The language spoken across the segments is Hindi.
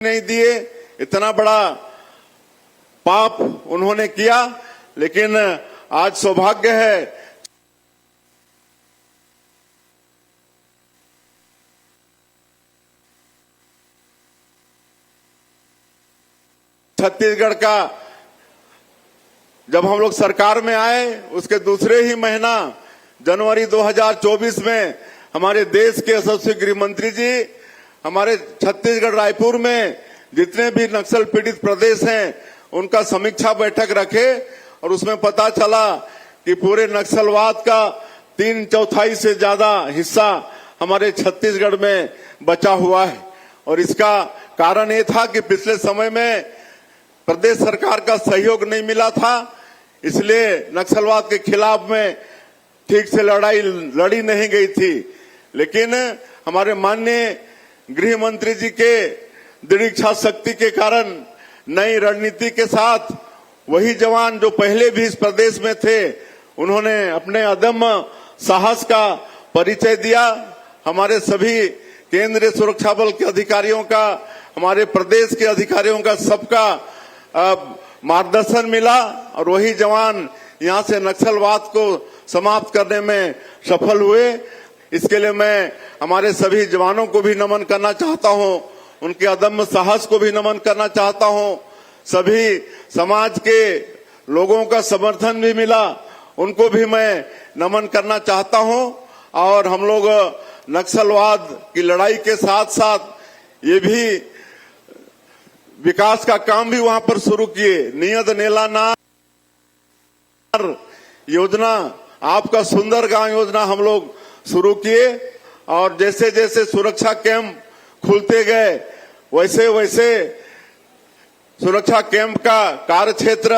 नहीं दिए, इतना बड़ा पाप उन्होंने किया। लेकिन आज सौभाग्य है छत्तीसगढ़ का, जब हम लोग सरकार में आए उसके दूसरे ही महीना जनवरी 2024 में हमारे देश के यशस्वी गृह मंत्री जी हमारे छत्तीसगढ़ रायपुर में जितने भी नक्सल पीड़ित प्रदेश हैं उनका समीक्षा बैठक रखे और उसमें पता चला कि पूरे नक्सलवाद का 3/4 से ज्यादा हिस्सा हमारे छत्तीसगढ़ में बचा हुआ है। और इसका कारण ये था कि पिछले समय में प्रदेश सरकार का सहयोग नहीं मिला था, इसलिए नक्सलवाद के खिलाफ में ठीक से लड़ाई लड़ी नहीं गई थी। लेकिन हमारे माननीय गृह मंत्री जी के दृढ़ इच्छा शक्ति के कारण नई रणनीति के साथ वही जवान जो पहले भी इस प्रदेश में थे उन्होंने अपने अदम्य साहस का परिचय दिया। हमारे सभी केंद्रीय सुरक्षा बल के अधिकारियों का, हमारे प्रदेश के अधिकारियों का, सबका मार्गदर्शन मिला और वही जवान यहां से नक्सलवाद को समाप्त करने में सफल हुए। इसके लिए मैं हमारे सभी जवानों को भी नमन करना चाहता हूं, उनके अदम्य साहस को भी नमन करना चाहता हूं। सभी समाज के लोगों का समर्थन भी मिला, उनको भी मैं नमन करना चाहता हूं। और हम लोग नक्सलवाद की लड़ाई के साथ साथ ये भी विकास का काम भी वहां पर शुरू किए। नियत नेला नार योजना, आपका सुंदर गांव योजना हम लोग शुरू किए और जैसे जैसे सुरक्षा कैंप खुलते गए वैसे वैसे सुरक्षा कैंप का कार्य क्षेत्र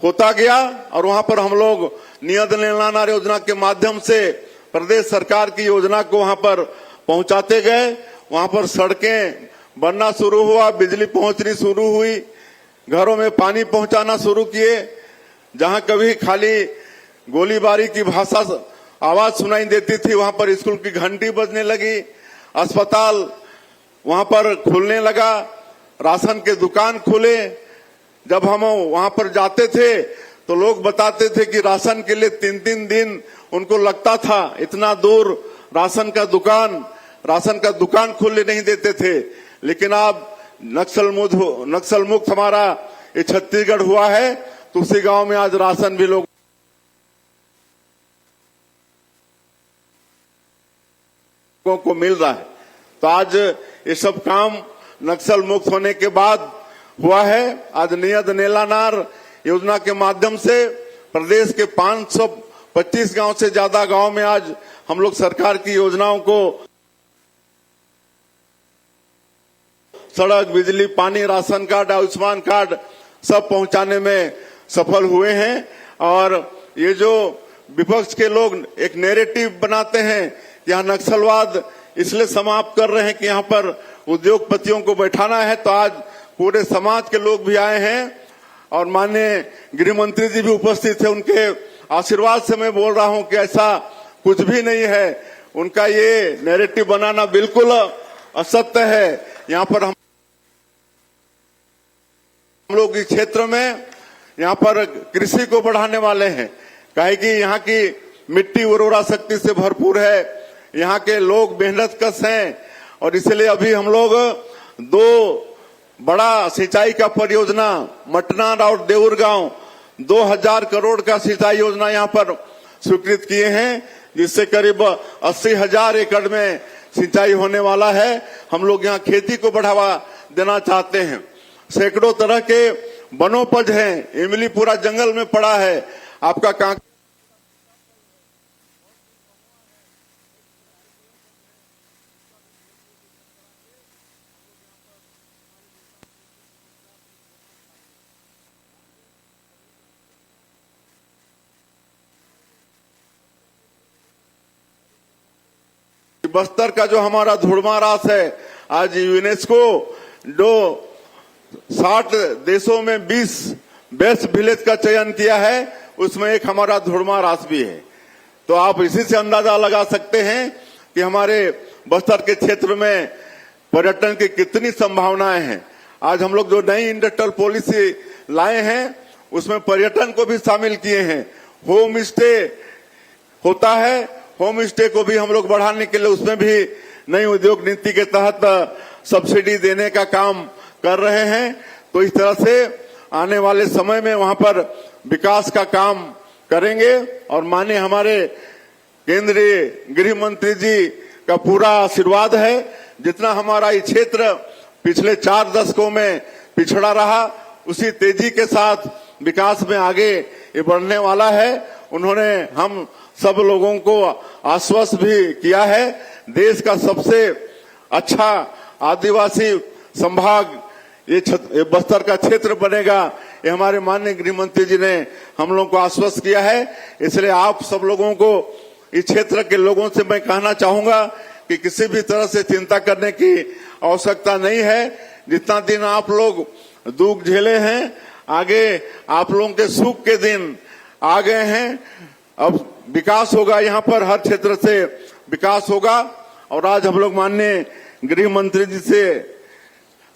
होता गया और वहां पर हम लोग नियत नेला नार योजना के माध्यम से प्रदेश सरकार की योजना को वहां पर पहुंचाते गए। वहां पर सड़कें बनना शुरू हुआ, बिजली पहुंचनी शुरू हुई, घरों में पानी पहुंचाना शुरू किए। जहां कभी खाली गोलीबारी की भाषा आवाज सुनाई देती थी वहां पर स्कूल की घंटी बजने लगी, अस्पताल वहां पर खुलने लगा, राशन के दुकान खुले। जब हम वहां पर जाते थे तो लोग बताते थे कि राशन के लिए 3-3 दिन उनको लगता था, इतना दूर राशन का दुकान खुलने नहीं देते थे। लेकिन अब नक्सल मुक्त हमारा ये छत्तीसगढ़ हुआ है तो उसी गांव में आज राशन भी लोग को मिल रहा है। तो आज ये सब काम नक्सल मुक्त होने के बाद हुआ है। आज नियत नेला नार योजना के माध्यम से प्रदेश के 525 गांव से ज्यादा गांव में आज हम लोग सरकार की योजनाओं को सड़क, बिजली, पानी, राशन कार्ड, आयुष्मान कार्ड सब पहुंचाने में सफल हुए हैं। और ये जो विपक्ष के लोग एक नैरेटिव बनाते हैं कि यहाँ नक्सलवाद इसलिए समाप्त कर रहे हैं कि यहाँ पर उद्योगपतियों को बैठाना है, तो आज पूरे समाज के लोग भी आए हैं और माननीय गृह मंत्री जी भी उपस्थित थे। उनके आशीर्वाद से मैं बोल रहा हूं कि ऐसा कुछ भी नहीं है। उनका ये नैरेटिव बनाना बिल्कुल असत्य है। यहाँ पर हम लोग इस क्षेत्र में यहाँ पर कृषि को बढ़ाने वाले हैं, काहे कि यहाँ की मिट्टी उर्वरा शक्ति से भरपूर है, यहाँ के लोग मेहनतकश हैं और इसलिए अभी हम लोग 2 बड़ा सिंचाई का परियोजना मटनार और देउर गांव 2000 करोड़ का सिंचाई योजना यहाँ पर स्वीकृत किए हैं, जिससे करीब 80,000 एकड़ में सिंचाई होने वाला है। हम लोग यहाँ खेती को बढ़ावा देना चाहते हैं। सैकड़ों तरह के वनोपज हैं, इमली पूरा जंगल में पड़ा है, आपका बस्तर का जो हमारा धुड़मा रास है, आज यूनेस्को जो 60 देशों में 20 बेस्ट विलेज का चयन किया है, उसमें एक हमारा धुड़मा रास भी है। तो आप इसी से अंदाजा लगा सकते हैं कि हमारे बस्तर के क्षेत्र में पर्यटन की कितनी संभावनाएं हैं। आज हम लोग जो नई इंडस्ट्रियल पॉलिसी लाए हैं उसमें पर्यटन को भी शामिल किए हैं। होम स्टे होता है, होम स्टे को भी हम लोग बढ़ाने के लिए उसमें भी नई उद्योग नीति के तहत सब्सिडी देने का काम कर रहे हैं। तो इस तरह से आने वाले समय में वहां पर विकास का काम करेंगे और माननीय हमारे केंद्रीय गृह मंत्री जी का पूरा आशीर्वाद है। जितना हमारा ये क्षेत्र पिछले 4 दशकों में पिछड़ा रहा उसी तेजी के साथ विकास में आगे ये बढ़ने वाला है। उन्होंने हम सब लोगों को आश्वस्त भी किया है। देश का सबसे अच्छा आदिवासी संभाग ये बस्तर का क्षेत्र बनेगा, ये हमारे माननीय गृह मंत्री जी ने हम लोगों को आश्वस्त किया है। इसलिए आप सब लोगों को इस क्षेत्र के लोगों से मैं कहना चाहूंगा कि किसी भी तरह से चिंता करने की आवश्यकता नहीं है। जितना दिन आप लोग दुख झेले हैं, आगे आप लोगों के सुख के दिन आ गए हैं। अब विकास होगा, यहाँ पर हर क्षेत्र से विकास होगा। और आज हम लोग माननीय गृह मंत्री जी से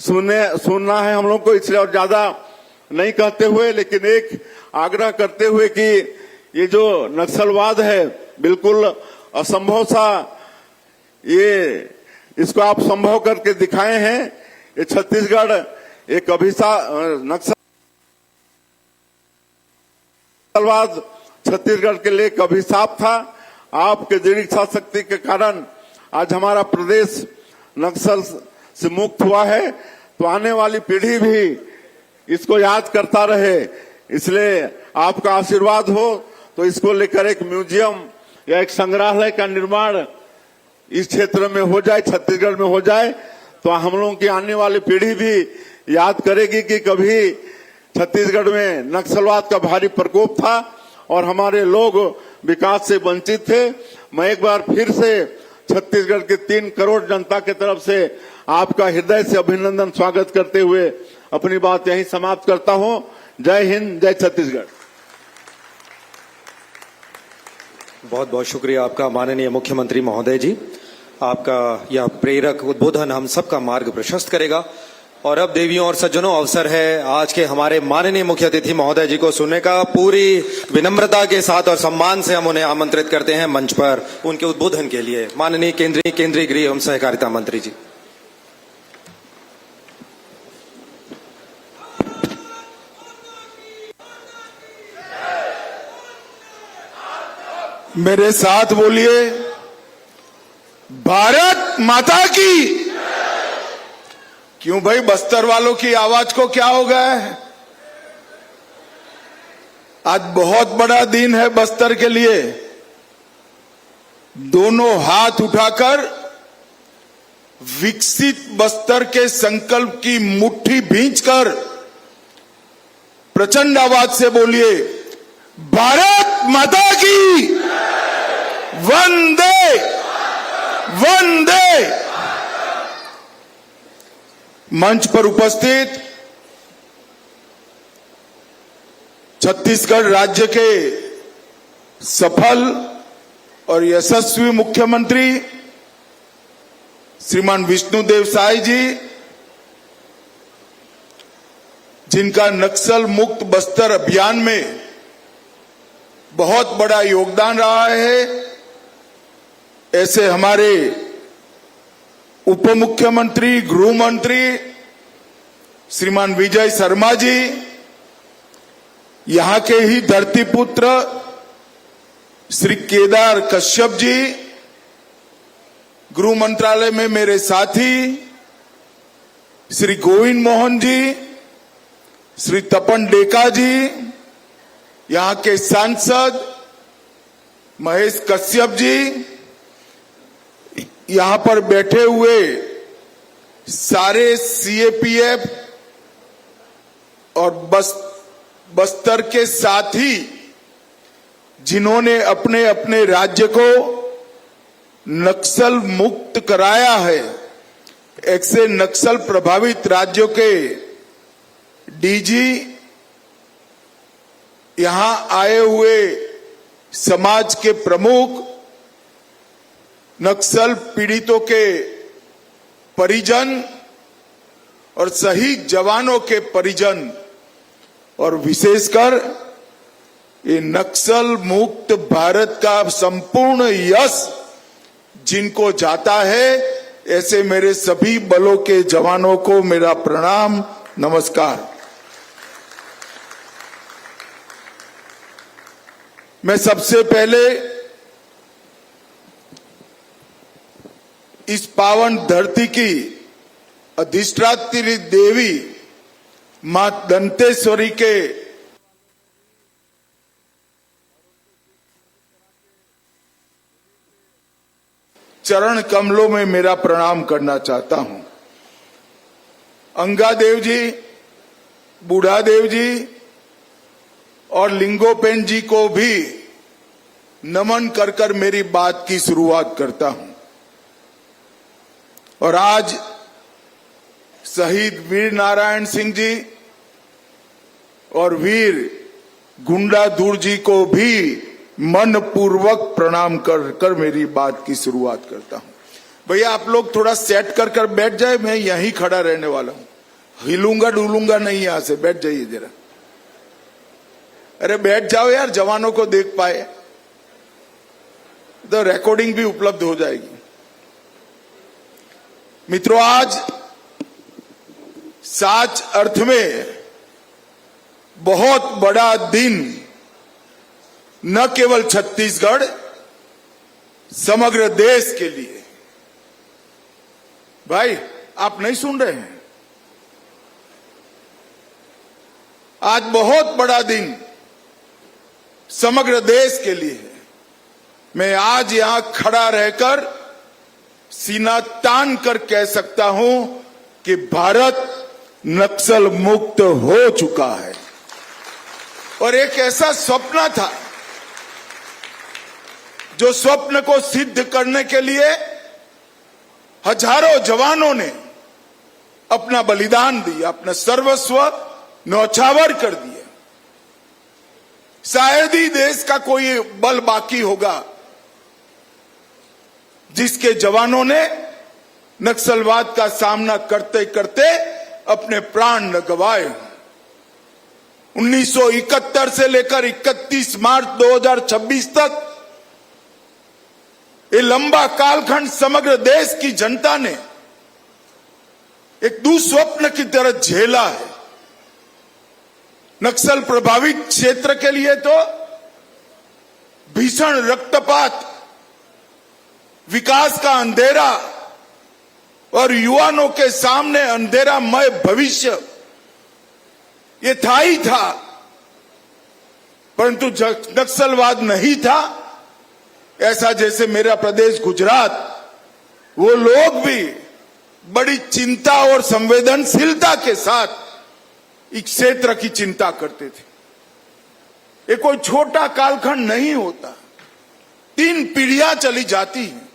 सुनना है हम लोग को, इसलिए और ज्यादा नहीं कहते हुए लेकिन एक आग्रह करते हुए कि ये जो नक्सलवाद है बिल्कुल असंभव सा, ये इसको आप संभव करके दिखाए हैं। ये छत्तीसगढ़ एक नक्सलवाद छत्तीसगढ़ के लिए एक अभिशाप था। आपके दृढ़ इच्छा शक्ति के कारण आज हमारा प्रदेश नक्सल से मुक्त हुआ है। तो आने वाली पीढ़ी भी इसको याद करता रहे, इसलिए आपका आशीर्वाद हो तो इसको लेकर एक म्यूजियम या एक संग्रहालय का निर्माण इस क्षेत्र में हो जाए, छत्तीसगढ़ में हो जाए, तो हम लोगों की आने वाली पीढ़ी भी याद करेगी कि कभी छत्तीसगढ़ में नक्सलवाद का भारी प्रकोप था और हमारे लोग विकास से वंचित थे। मैं एक बार फिर से छत्तीसगढ़ के 3 करोड़ जनता की तरफ से आपका हृदय से अभिनंदन स्वागत करते हुए अपनी बात यहीं समाप्त करता हूं। जय हिंद, जय छत्तीसगढ़। बहुत बहुत शुक्रिया आपका माननीय मुख्यमंत्री महोदय जी। आपका यह प्रेरक उद्बोधन हम सबका मार्ग प्रशस्त करेगा। और अब देवियों और सज्जनों, अवसर है आज के हमारे माननीय मुख्य अतिथि महोदय जी को सुनने का। पूरी विनम्रता के साथ और सम्मान से हम उन्हें आमंत्रित करते हैं मंच पर उनके उद्बोधन के लिए। माननीय केंद्रीय गृह एवं सहकारिता मंत्री जी। मेरे साथ बोलिए, भारत माता की। क्यों भाई, बस्तर वालों की आवाज को क्या हो गया है? आज बहुत बड़ा दिन है बस्तर के लिए। दोनों हाथ उठाकर विकसित बस्तर के संकल्प की मुट्ठी भींचकर प्रचंड आवाज से बोलिए, भारत माता की। वंदे वंदे। मंच पर उपस्थित छत्तीसगढ़ राज्य के सफल और यशस्वी मुख्यमंत्री श्रीमान विष्णुदेव साय जी, जिनका नक्सल मुक्त बस्तर अभियान में बहुत बड़ा योगदान रहा है, ऐसे हमारे उप मुख्यमंत्री गृह मंत्री श्रीमान विजय शर्मा जी, यहां के ही धरतीपुत्र श्री केदार कश्यप जी, गृह मंत्रालय में मेरे साथी श्री गोविंद मोहन जी, श्री तपन डेका जी, यहां के सांसद महेश कश्यप जी, यहां पर बैठे हुए सारे सीएपीएफ और बस्तर के साथी जिन्होंने अपने अपने राज्य को नक्सल मुक्त कराया है, ऐसे नक्सल प्रभावित राज्यों के डीजी, यहां आए हुए समाज के प्रमुख, नक्सल पीड़ितों के परिजन और शहीद जवानों के परिजन और विशेषकर ये नक्सल मुक्त भारत का संपूर्ण यश जिनको जाता है, ऐसे मेरे सभी बलों के जवानों को मेरा प्रणाम, नमस्कार। मैं सबसे पहले इस पावन धरती की अधिष्ठात्री देवी मां दंतेश्वरी के चरण कमलों में मेरा प्रणाम करना चाहता हूं। अंगादेव जी, बूढ़ादेव जी और लिंगोपेन जी को भी नमन कर कर मेरी बात की शुरुआत करता हूं। और आज शहीद वीर नारायण सिंह जी और वीर गुंडाधुर जी को भी मन पूर्वक प्रणाम कर कर मेरी बात की शुरुआत करता हूं। भैया आप लोग थोड़ा सेट कर कर बैठ जाए, मैं यहीं खड़ा रहने वाला हूं, हिलूंगा डुलूंगा नहीं, यहां से बैठ जाइए जरा। अरे बैठ जाओ यार, जवानों को देख पाए तो रिकॉर्डिंग भी उपलब्ध हो जाएगी। मित्रों, आज सच अर्थ में बहुत बड़ा दिन न केवल छत्तीसगढ़, समग्र देश के लिए। भाई आप नहीं सुन रहे हैं? आज बहुत बड़ा दिन समग्र देश के लिए है। मैं आज यहां खड़ा रहकर सीना तान कर कह सकता हूं कि भारत नक्सल मुक्त हो चुका है। और एक ऐसा स्वप्न था, जो स्वप्न को सिद्ध करने के लिए हजारों जवानों ने अपना बलिदान दिया, अपना सर्वस्व न्यौछावर कर दिया। शायद ही देश का कोई बल बाकी होगा जिसके जवानों ने नक्सलवाद का सामना करते करते अपने प्राण न गंवाए। 1971 से लेकर 31 मार्च 2026 तक ये लंबा कालखंड समग्र देश की जनता ने एक दुस्वप्न की तरह झेला है। नक्सल प्रभावित क्षेत्र के लिए तो भीषण रक्तपात, विकास का अंधेरा और युवाओं के सामने अंधेरामय भविष्य ये था ही था, परंतु नक्सलवाद नहीं था। ऐसा जैसे मेरा प्रदेश गुजरात, वो लोग भी बड़ी चिंता और संवेदनशीलता के साथ इस क्षेत्र की चिंता करते थे। ये कोई छोटा कालखंड नहीं होता, 3 पीढ़ियां चली जाती हैं।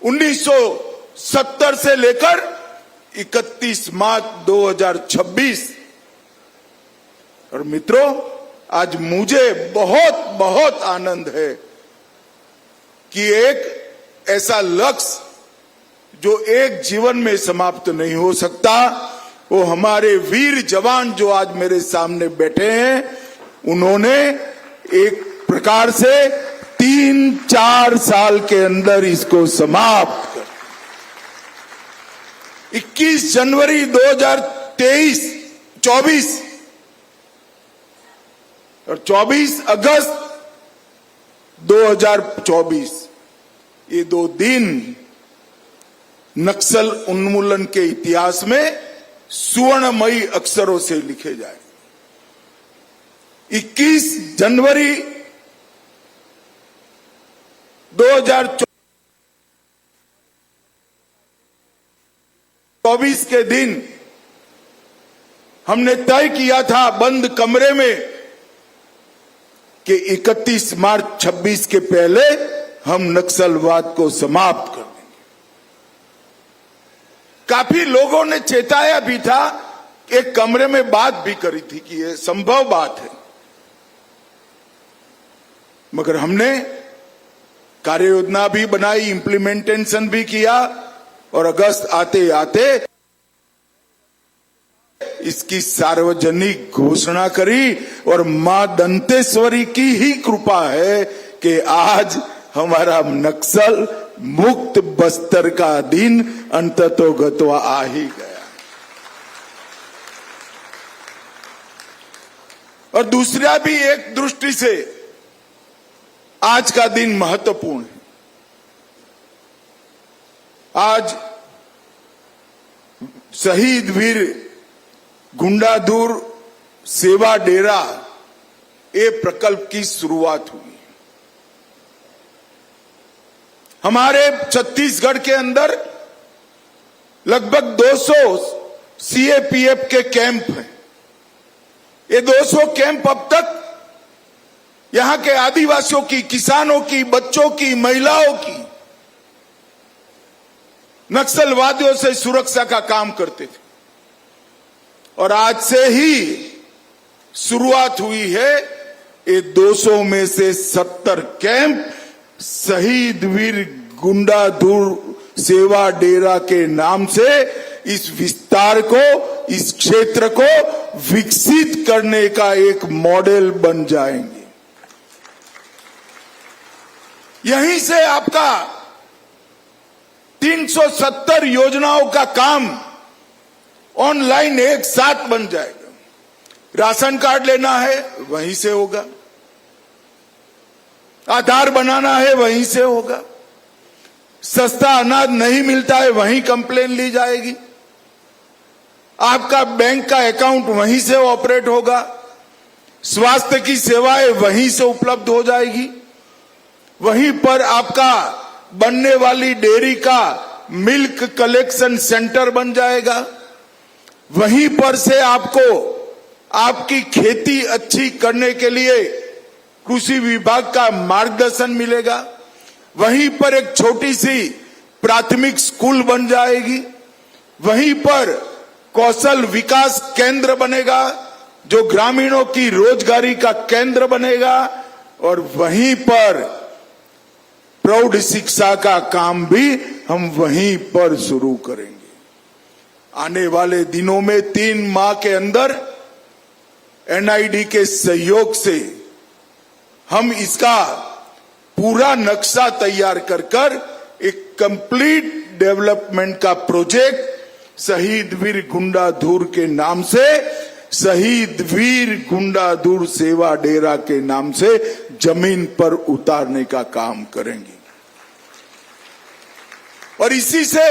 1970 से लेकर 31 मार्च 2026। और मित्रों, आज मुझे बहुत बहुत आनंद है कि एक ऐसा लक्ष्य जो एक जीवन में समाप्त नहीं हो सकता, वो हमारे वीर जवान जो आज मेरे सामने बैठे हैं, उन्होंने एक प्रकार से 3-4 साल के अंदर इसको समाप्त कर। 21 जनवरी 2024 और 24 अगस्त 2024, ये 2 दिन नक्सल उन्मूलन के इतिहास में सुवर्णमयी अक्षरों से लिखे जाए। 21 जनवरी 2024 के दिन हमने तय किया था बंद कमरे में कि 31 मार्च 26 के पहले हम नक्सलवाद को समाप्त कर देंगे। काफी लोगों ने चेताया भी था, एक कमरे में बात भी करी थी कि यह संभव बात है, मगर हमने कार्य योजना भी बनाई, इंप्लीमेंटेशन भी किया और अगस्त आते आते इसकी सार्वजनिक घोषणा करी। और मां दंतेश्वरी की ही कृपा है कि आज हमारा नक्सल मुक्त बस्तर का दिन अंततोगत्वा आ ही गया। और दूसरा भी एक दृष्टि से आज का दिन महत्वपूर्ण है। आज शहीद वीर गुंडाधुर सेवा डेरा ये प्रकल्प की शुरुआत हुई। हमारे छत्तीसगढ़ के अंदर लगभग 200 सीएपीएफ के कैंप हैं। ये 200 कैंप अब तक यहां के आदिवासियों की, किसानों की, बच्चों की, महिलाओं की नक्सलवादियों से सुरक्षा का काम करते थे। और आज से ही शुरुआत हुई है। ये 200 में से 70 कैंप शहीद वीर गुंडाधुर सेवा डेरा के नाम से इस विस्तार को, इस क्षेत्र को विकसित करने का एक मॉडल बन जाएंगे। यहीं से आपका 370 योजनाओं का काम ऑनलाइन एक साथ बन जाएगा। राशन कार्ड लेना है वहीं से होगा, आधार बनाना है वहीं से होगा, सस्ता अनाज नहीं मिलता है वहीं कंप्लेन ली जाएगी, आपका बैंक का अकाउंट वहीं से ऑपरेट होगा, स्वास्थ्य की सेवाएं वहीं से उपलब्ध हो जाएगी, वहीं पर आपका बनने वाली डेयरी का मिल्क कलेक्शन सेंटर बन जाएगा, वहीं पर से आपको आपकी खेती अच्छी करने के लिए कृषि विभाग का मार्गदर्शन मिलेगा, वहीं पर एक छोटी सी प्राथमिक स्कूल बन जाएगी, वहीं पर कौशल विकास केंद्र बनेगा जो ग्रामीणों की रोजगारी का केंद्र बनेगा, और वहीं पर प्रौढ़ शिक्षा का काम भी हम वहीं पर शुरू करेंगे। आने वाले दिनों में 3 माह के अंदर एनआईडी के सहयोग से हम इसका पूरा नक्शा तैयार कर एक कंप्लीट डेवलपमेंट का प्रोजेक्ट शहीद वीर गुंडाधुर के नाम से, शहीद वीर गुंडाधुर सेवा डेरा के नाम से जमीन पर उतारने का काम करेंगे। और इसी से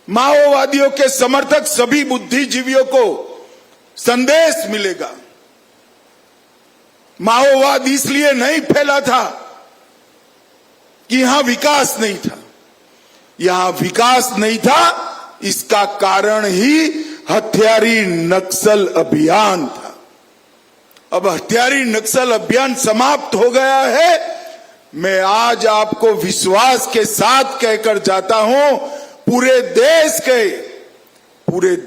माओवादियों के समर्थक सभी बुद्धिजीवियों को संदेश मिलेगा। माओवाद इसलिए नहीं फैला था कि यहां विकास नहीं था, यहां विकास नहीं था इसका कारण ही हथियारी नक्सल अभियान था। अब हथियारी नक्सल अभियान समाप्त हो गया है। मैं आज आपको विश्वास के साथ कहकर जाता हूं, पूरे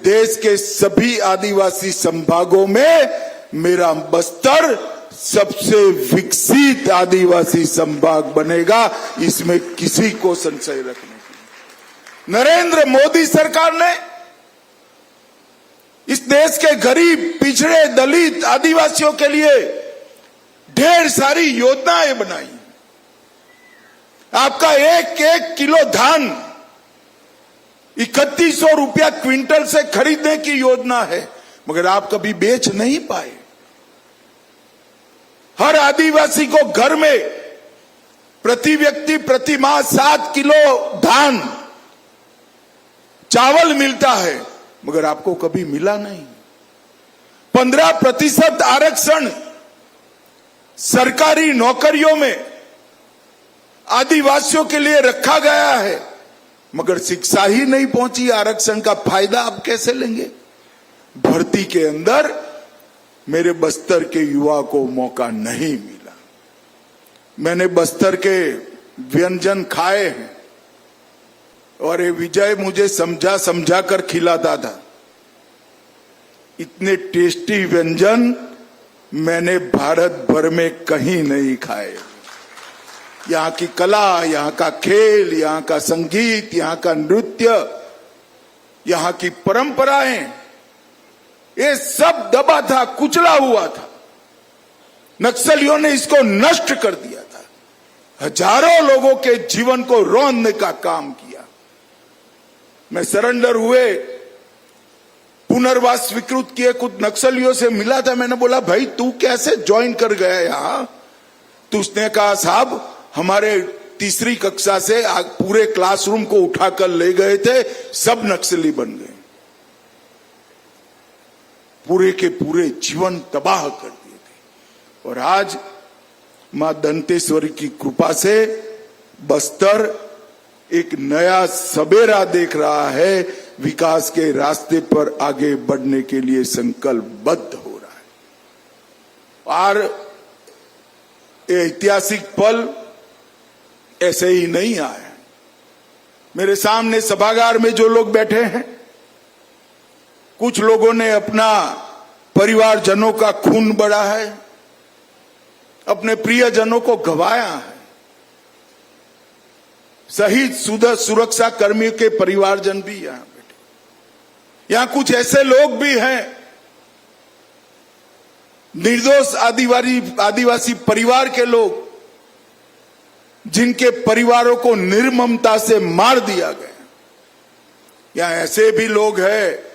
देश के सभी आदिवासी संभागों में मेरा बस्तर सबसे विकसित आदिवासी संभाग बनेगा, इसमें किसी को संशय रखने की। नरेंद्र मोदी सरकार ने इस देश के गरीब, पिछड़े, दलित, आदिवासियों के लिए ढेर सारी योजनाएं बनाई। आपका एक किलो धान 3100 रुपया क्विंटल से खरीदने की योजना है, मगर आप कभी बेच नहीं पाए। हर आदिवासी को घर में प्रति व्यक्ति प्रति माह 7 किलो धान, चावल मिलता है, मगर आपको कभी मिला नहीं। 15% आरक्षण सरकारी नौकरियों में आदिवासियों के लिए रखा गया है, मगर शिक्षा ही नहीं पहुंची। आरक्षण का फायदा आप कैसे लेंगे? भर्ती के अंदर मेरे बस्तर के युवा को मौका नहीं मिला। मैंने बस्तर के व्यंजन खाए हैं और ये विजय मुझे समझा कर खिलाता था। इतने टेस्टी व्यंजन मैंने भारत भर में कहीं नहीं खाए। यहाँ की कला, यहाँ का खेल, यहाँ का संगीत, यहाँ का नृत्य, यहाँ की परंपराएं, ये सब दबा था, कुचला हुआ था। नक्सलियों ने इसको नष्ट कर दिया था। हजारों लोगों के जीवन को रौंदने का काम किया। मैं सरेंडर हुए, पुनर्वास स्वीकृत किए कुछ नक्सलियों से मिला था। मैंने बोला, भाई तू कैसे ज्वाइन कर गया यहां? तो उसने कहा, साहब हमारे तीसरी कक्षा से पूरे क्लासरूम को उठाकर ले गए थे, सब नक्सली बन गए, पूरे के पूरे जीवन तबाह कर दिए थे। और आज मां दंतेश्वरी की कृपा से बस्तर एक नया सबेरा देख रहा है, विकास के रास्ते पर आगे बढ़ने के लिए संकल्पबद्ध हो रहा है। और ये ऐतिहासिक पल ऐसे ही नहीं आया। मेरे सामने सभागार में जो लोग बैठे हैं, कुछ लोगों ने अपना परिवारजनों का खून बहा है, अपने प्रियजनों को गंवाया है। शहीद सुरक्षा कर्मियों के परिवारजन भी यहां बैठे। यहां कुछ ऐसे लोग भी हैं, निर्दोष आदिवासी परिवार के लोग, जिनके परिवारों को निर्ममता से मार दिया गया। यहां ऐसे भी लोग हैं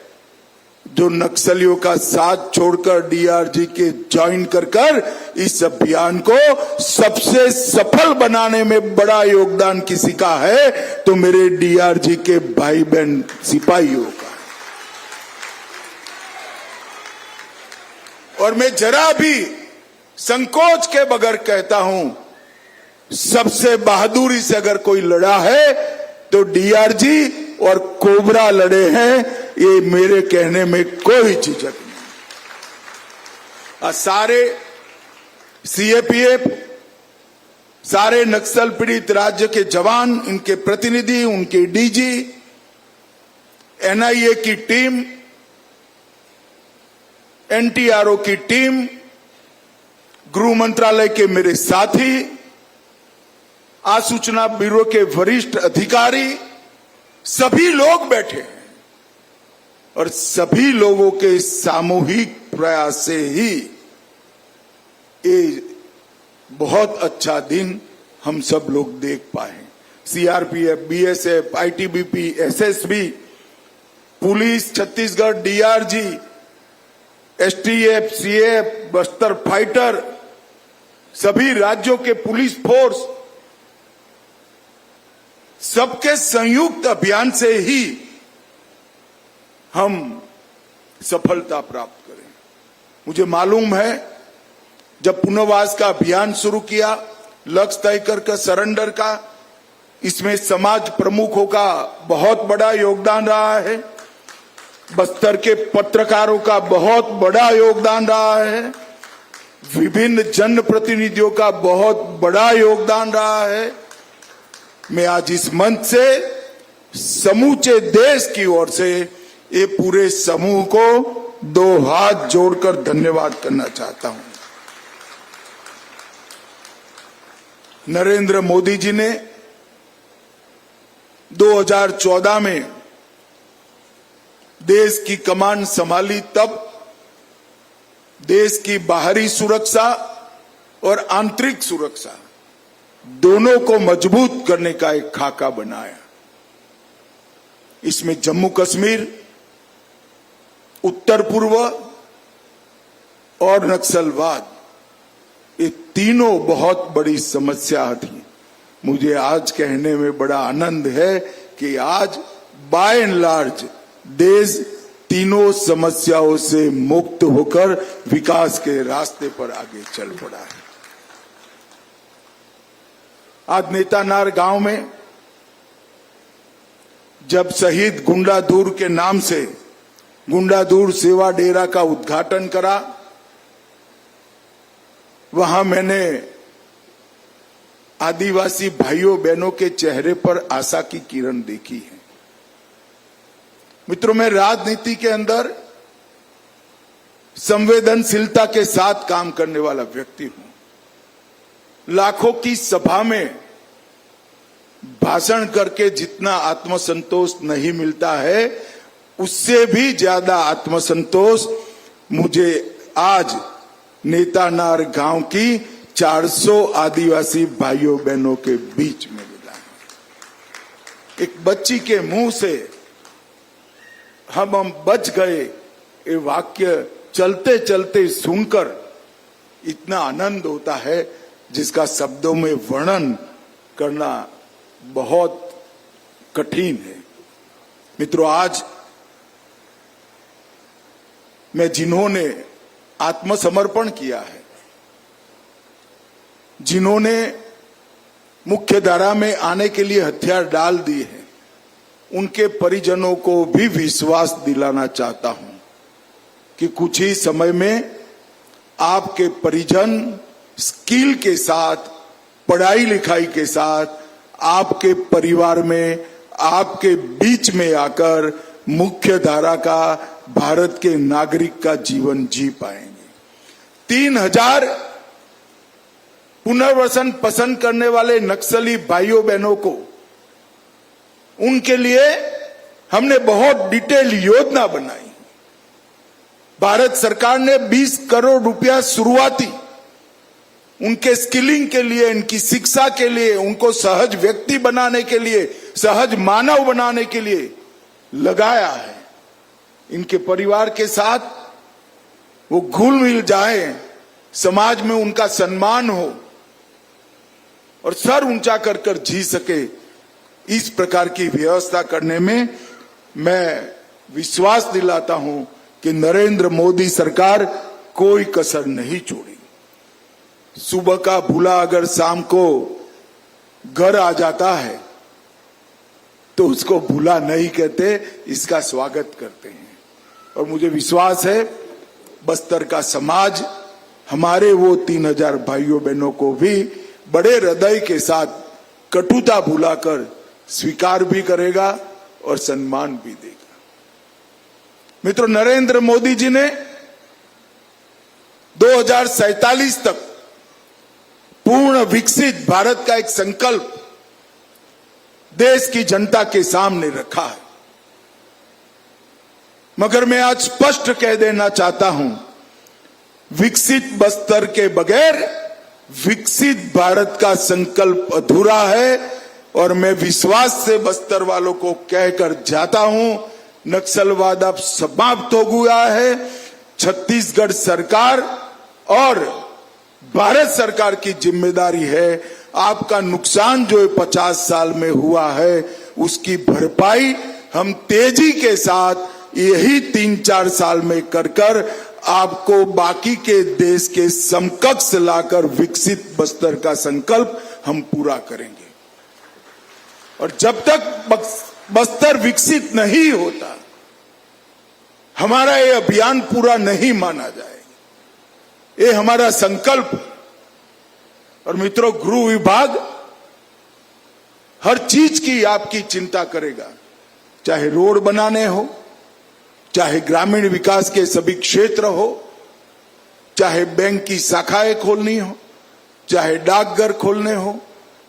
जो नक्सलियों का साथ छोड़कर डीआरजी के ज्वाइन कर इस अभियान को सबसे सफल बनाने में बड़ा योगदान किसी का है तो मेरे डीआरजी के भाई बहन सिपाहियों का। और मैं जरा भी संकोच के बगैर कहता हूं, सबसे बहादुरी से अगर कोई लड़ा है तो डीआरजी और कोबरा लड़े हैं, ये मेरे कहने में कोई झिझक नहीं। सारे सीएपीएफ, सारे नक्सल पीड़ित राज्य के जवान, इनके प्रतिनिधि, उनके डीजी, एनआईए की टीम, एनटीआरओ की टीम, गृह मंत्रालय के मेरे साथी, आसूचना ब्यूरो के वरिष्ठ अधिकारी, सभी लोग बैठे हैं। और सभी लोगों के सामूहिक प्रयास से ही ये बहुत अच्छा दिन हम सब लोग देख पाए। CRPF, BSF, ITBP, SSB, police Chhattisgarh, DRG, STF, CF, Bastar fighter, सभी राज्यों के पुलिस फोर्स, सबके संयुक्त अभियान से ही हम सफलता प्राप्त करें। मुझे मालूम है, जब पुनर्वास का अभियान शुरू किया, लक्ष्य तय कर सरेंडर का, इसमें समाज प्रमुखों का बहुत बड़ा योगदान रहा है, बस्तर के पत्रकारों का बहुत बड़ा योगदान रहा है, विभिन्न जनप्रतिनिधियों का बहुत बड़ा योगदान रहा है। मैं आज इस मंच से समूचे देश की ओर से ये पूरे समूह को दो हाथ जोड़कर धन्यवाद करना चाहता हूं। नरेंद्र मोदी जी ने 2014 में देश की कमान संभाली, तब देश की बाहरी सुरक्षा और आंतरिक सुरक्षा दोनों को मजबूत करने का एक खाका बनाया। इसमें जम्मू कश्मीर, उत्तर पूर्व और नक्सलवाद, ये तीनों बहुत बड़ी समस्या थी। मुझे आज कहने में बड़ा आनंद है कि आज बाय एंड लार्ज देश तीनों समस्याओं से मुक्त होकर विकास के रास्ते पर आगे चल पड़ा है। आज नेतानार गांव में जब शहीद गुंडाधुर के नाम से गुंडाधुर सेवा डेरा का उद्घाटन करा, वहां मैंने आदिवासी भाइयों बहनों के चेहरे पर आशा की किरण देखी है। मित्रों, मैं राजनीति के अंदर संवेदनशीलता के साथ काम करने वाला व्यक्ति हूं। लाखों की सभा में भाषण करके जितना आत्मसंतोष नहीं मिलता है, उससे भी ज्यादा आत्मसंतोष मुझे आज नेतानार गांव की 400 आदिवासी भाइयों बहनों के बीच में मिला है। एक बच्ची के मुंह से हम बच गए, ये वाक्य चलते चलते सुनकर इतना आनंद होता है जिसका शब्दों में वर्णन करना बहुत कठिन है। मित्रों, आज मैं जिन्होंने आत्मसमर्पण किया है, जिन्होंने मुख्य धारा में आने के लिए हथियार डाल दिए हैं, उनके परिजनों को भी विश्वास दिलाना चाहता हूं कि कुछ ही समय में आपके परिजन स्किल के साथ, पढ़ाई लिखाई के साथ आपके परिवार में, आपके बीच में आकर मुख्य धारा का, भारत के नागरिक का जीवन जी पाएंगे। 3000 पुनर्वसन पसंद करने वाले नक्सली भाइयों बहनों को, उनके लिए हमने बहुत डिटेल योजना बनाई। भारत सरकार ने 20 करोड़ रुपया शुरुआती उनके स्किलिंग के लिए, इनकी शिक्षा के लिए, उनको सहज व्यक्ति बनाने के लिए, सहज मानव बनाने के लिए लगाया है। इनके परिवार के साथ वो घुल मिल जाए, समाज में उनका सम्मान हो और सर ऊंचा कर कर जी सके, इस प्रकार की व्यवस्था करने में मैं विश्वास दिलाता हूं कि नरेंद्र मोदी सरकार कोई कसर नहीं छोड़ी। सुबह का भूला अगर शाम को घर आ जाता है तो उसको भूला नहीं कहते, इसका स्वागत करते हैं। और मुझे विश्वास है बस्तर का समाज हमारे वो 3000 भाइयों बहनों को भी बड़े हृदय के साथ कटुता भुलाकर स्वीकार भी करेगा और सम्मान भी देगा। मित्रों, नरेंद्र मोदी जी ने 2047 तक पूर्ण विकसित भारत का एक संकल्प देश की जनता के सामने रखा है। मगर मैं आज स्पष्ट कह देना चाहता हूं, विकसित बस्तर के बगैर विकसित भारत का संकल्प अधूरा है। और मैं विश्वास से बस्तर वालों को कहकर जाता हूं, नक्सलवाद अब समाप्त हो गया है। छत्तीसगढ़ सरकार और भारत सरकार की जिम्मेदारी है, आपका नुकसान जो 50 साल में हुआ है उसकी भरपाई हम तेजी के साथ यही 3-4 साल में कर आपको बाकी के देश के समकक्ष लाकर विकसित बस्तर का संकल्प हम पूरा करेंगे। और जब तक बस्तर विकसित नहीं होता, हमारा ये अभियान पूरा नहीं माना जाएगा। ये हमारा संकल्प। और मित्रों, गृह विभाग हर चीज की आपकी चिंता करेगा, चाहे रोड बनाने हो, चाहे ग्रामीण विकास के सभी क्षेत्र हो, चाहे बैंक की शाखाएं खोलनी हो, चाहे डाकघर खोलने हो,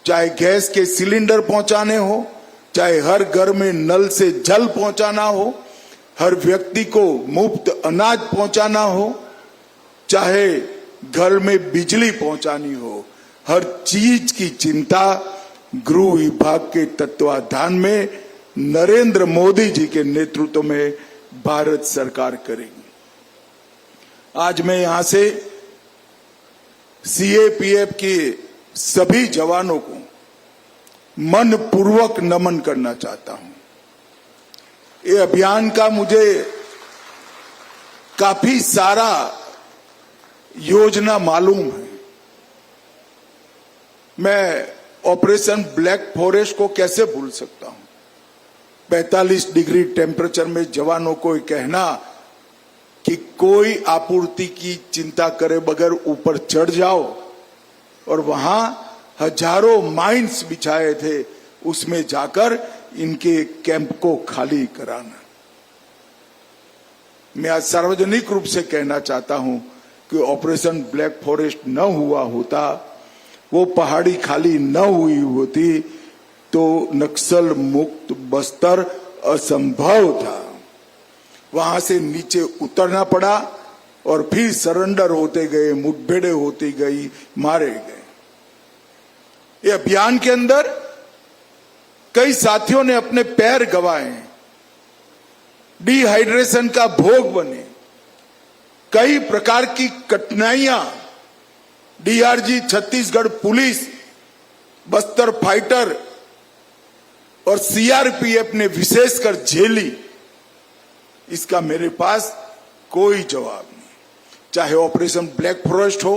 चाहे गैस के सिलेंडर पहुंचाने हो, चाहे हर घर में नल से जल पहुंचाना हो, हर व्यक्ति को मुफ्त अनाज पहुंचाना हो, चाहे घर में बिजली पहुंचानी हो, हर चीज की चिंता गृह विभाग के तत्वाधान में नरेंद्र मोदी जी के नेतृत्व में भारत सरकार करेगी। आज मैं यहां से सीएपीएफ के सभी जवानों को मन पूर्वक नमन करना चाहता हूं। ये अभियान का मुझे काफी सारा योजना मालूम है। मैं ऑपरेशन ब्लैक फॉरेस्ट को कैसे भूल सकता हूं। 45 डिग्री टेम्परेचर में जवानों को कहना कि कोई आपूर्ति की चिंता करे बगैर ऊपर चढ़ जाओ, और वहां हजारों माइंस बिछाए थे, उसमें जाकर इनके कैंप को खाली कराना। मैं आज सार्वजनिक रूप से कहना चाहता हूं कि ऑपरेशन ब्लैक फॉरेस्ट न हुआ होता वो पहाड़ी खाली न हुई होती तो नक्सल मुक्त बस्तर असंभव था। वहां से नीचे उतरना पड़ा और फिर सरेंडर होते गए, मुठभेड़ें होती गई, मारे गए। ये अभियान के अंदर कई साथियों ने अपने पैर गंवाए, डिहाइड्रेशन का भोग बने, कई प्रकार की कठिनाइयां DRG, Chhattisgarh police, Bastar fighter और सीआरपीएफ ने विशेषकर झेली। इसका मेरे पास कोई जवाब नहीं। चाहे ऑपरेशन ब्लैक फॉरेस्ट हो,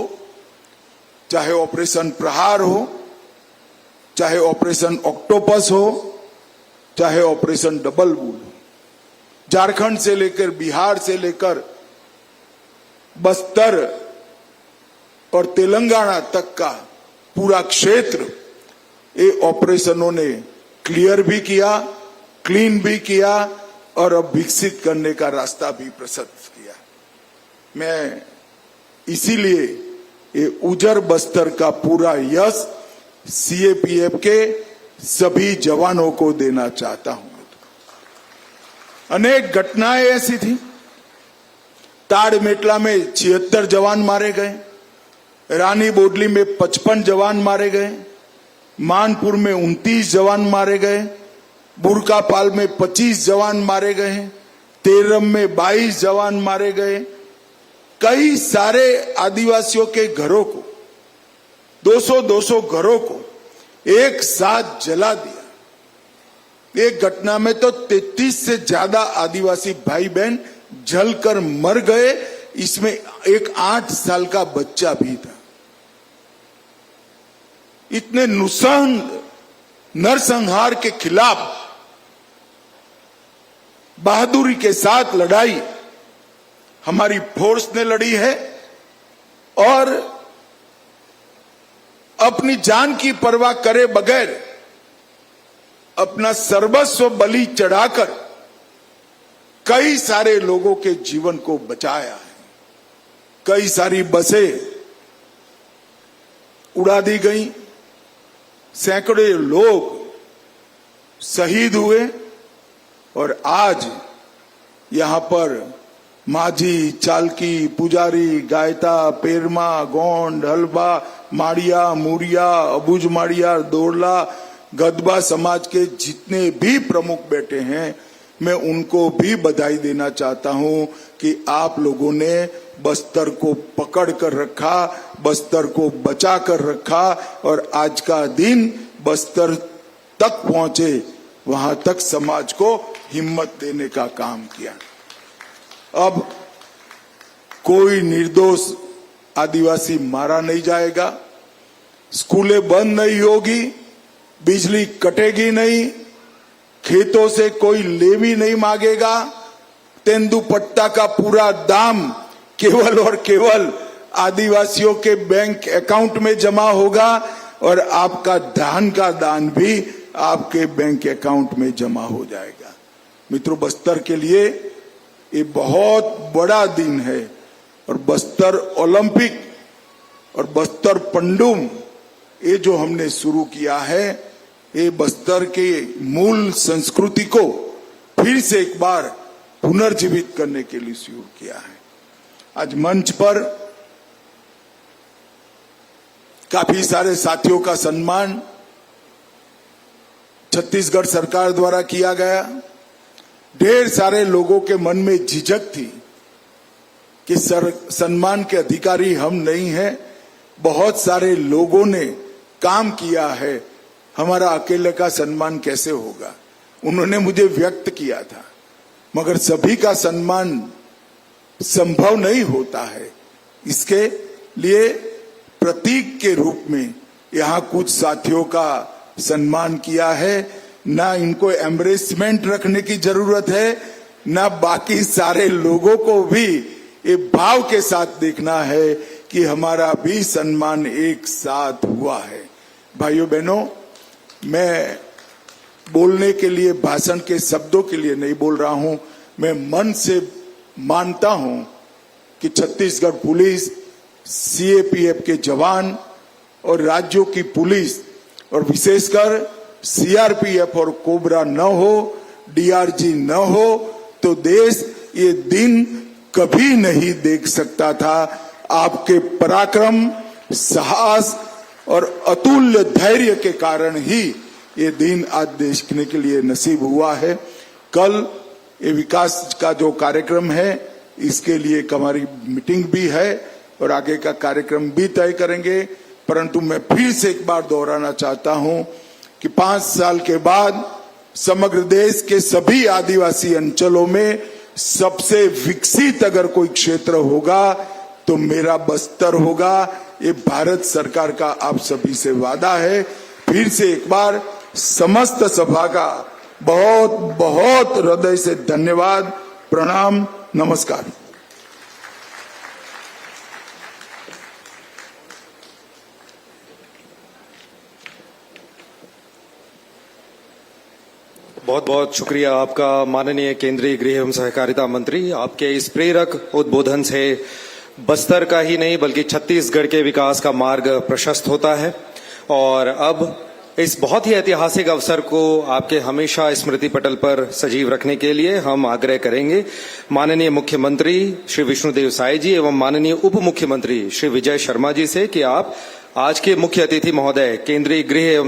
चाहे ऑपरेशन प्रहार हो, चाहे ऑपरेशन ऑक्टोपस हो, चाहे ऑपरेशन डबल बुल हो, झारखंड से लेकर बिहार से लेकर बस्तर और तेलंगाना तक का पूरा क्षेत्र ये ऑपरेशनों ने क्लियर भी किया, क्लीन भी किया और अब विकसित करने का रास्ता भी प्रशस्त किया। मैं इसीलिए ये उजर बस्तर का पूरा यश सीएपीएफ के सभी जवानों को देना चाहता हूं। अनेक घटनाएं ऐसी थी। ताड़मेटला में 76 जवान मारे गए, रानी बोडली में 55 जवान मारे गए, मानपुर में 29 जवान मारे गए, बुरकापाल में 25 जवान मारे गए, तेरम में 22 जवान मारे गए। कई सारे आदिवासियों के घरों को, 200-200 घरों को एक साथ जला दिया। एक घटना में तो 33 से ज्यादा आदिवासी भाई बहन जलकर मर गए। इसमें एक 8 साल का बच्चा भी था। इतने नरसंहार के खिलाफ बहादुरी के साथ लड़ाई हमारी फोर्स ने लड़ी है और अपनी जान की परवाह करे बगैर अपना सर्वस्व बलि चढ़ाकर कई सारे लोगों के जीवन को बचाया है। कई सारी बसें उड़ा दी गई, सैकड़ों लोग शहीद हुए और आज यहां पर माझी, चालकी, पुजारी, गायता, पेरमा, गोंड, हलबा, माड़िया, मुरिया, अबुज माड़िया, दोरला, गदबा समाज के जितने भी प्रमुख बैठे हैं, मैं उनको भी बधाई देना चाहता हूं कि आप लोगों ने बस्तर को पकड़ कर रखा, बस्तर को बचा कर रखा और आज का दिन बस्तर तक पहुंचे, वहां तक समाज को हिम्मत देने का काम किया। अब कोई निर्दोष आदिवासी मारा नहीं जाएगा, स्कूलें बंद नहीं होगी, बिजली कटेगी नहीं, खेतों से कोई लेवी नहीं मांगेगा, तेंदुपट्टा का पूरा दाम केवल और केवल आदिवासियों के बैंक अकाउंट में जमा होगा और आपका धान का दान भी आपके बैंक अकाउंट में जमा हो जाएगा। मित्रों, बस्तर के लिए ये बहुत बड़ा दिन है और बस्तर ओलंपिक और बस्तर पंडुम ये जो हमने शुरू किया है, ये बस्तर के मूल संस्कृति को फिर से एक बार पुनर्जीवित करने के लिए शुरू किया है। आज मंच पर काफी सारे साथियों का सम्मान छत्तीसगढ़ सरकार द्वारा किया गया। ढेर सारे लोगों के मन में झिझक थी कि सम्मान के अधिकारी हम नहीं हैं, बहुत सारे लोगों ने काम किया है, हमारा अकेले का सम्मान कैसे होगा। उन्होंने मुझे व्यक्त किया था, मगर सभी का सम्मान संभव नहीं होता है। इसके लिए प्रतीक के रूप में यहाँ कुछ साथियों का सम्मान किया है। ना इनको एम्ब्रेसमेंट रखने की जरूरत है, ना बाकी सारे लोगों को भी ये भाव के साथ देखना है कि हमारा भी सम्मान एक साथ हुआ है। भाइयों बहनों, मैं बोलने के लिए, भाषण के शब्दों के लिए नहीं बोल रहा हूं। मैं मन से मानता हूं कि छत्तीसगढ़ पुलिस, सीएपीएफ के जवान और राज्यों की पुलिस और विशेषकर सीआरपीएफ और कोबरा न हो, डीआरजी न हो तो देश ये दिन कभी नहीं देख सकता था। आपके पराक्रम, साहस और अतुल्य धैर्य के कारण ही ये दिन आज देखने के लिए नसीब हुआ है। कल ये विकास का जो कार्यक्रम है इसके लिए एक हमारी मीटिंग भी है और आगे का कार्यक्रम भी तय करेंगे, परंतु मैं फिर से एक बार दोहराना चाहता हूं कि 5 साल के बाद समग्र देश के सभी आदिवासी अंचलों में सबसे विकसित अगर कोई क्षेत्र होगा तो मेरा बस्तर होगा। ये भारत सरकार का आप सभी से वादा है। फिर से एक बार समस्त सभा का बहुत बहुत हृदय से धन्यवाद, प्रणाम, नमस्कार। बहुत बहुत शुक्रिया आपका माननीय केंद्रीय गृह एवं सहकारिता मंत्री। आपके इस प्रेरक उद्बोधन से बस्तर का ही नहीं बल्कि छत्तीसगढ़ के विकास का मार्ग प्रशस्त होता है। और अब इस बहुत ही ऐतिहासिक अवसर को आपके हमेशा स्मृति पटल पर सजीव रखने के लिए हम आग्रह करेंगे माननीय मुख्यमंत्री श्री विष्णुदेव साय जी एवं माननीय उप मुख्यमंत्री श्री विजय शर्मा जी से कि आप आज के मुख्य अतिथि महोदय केंद्रीय गृह एवं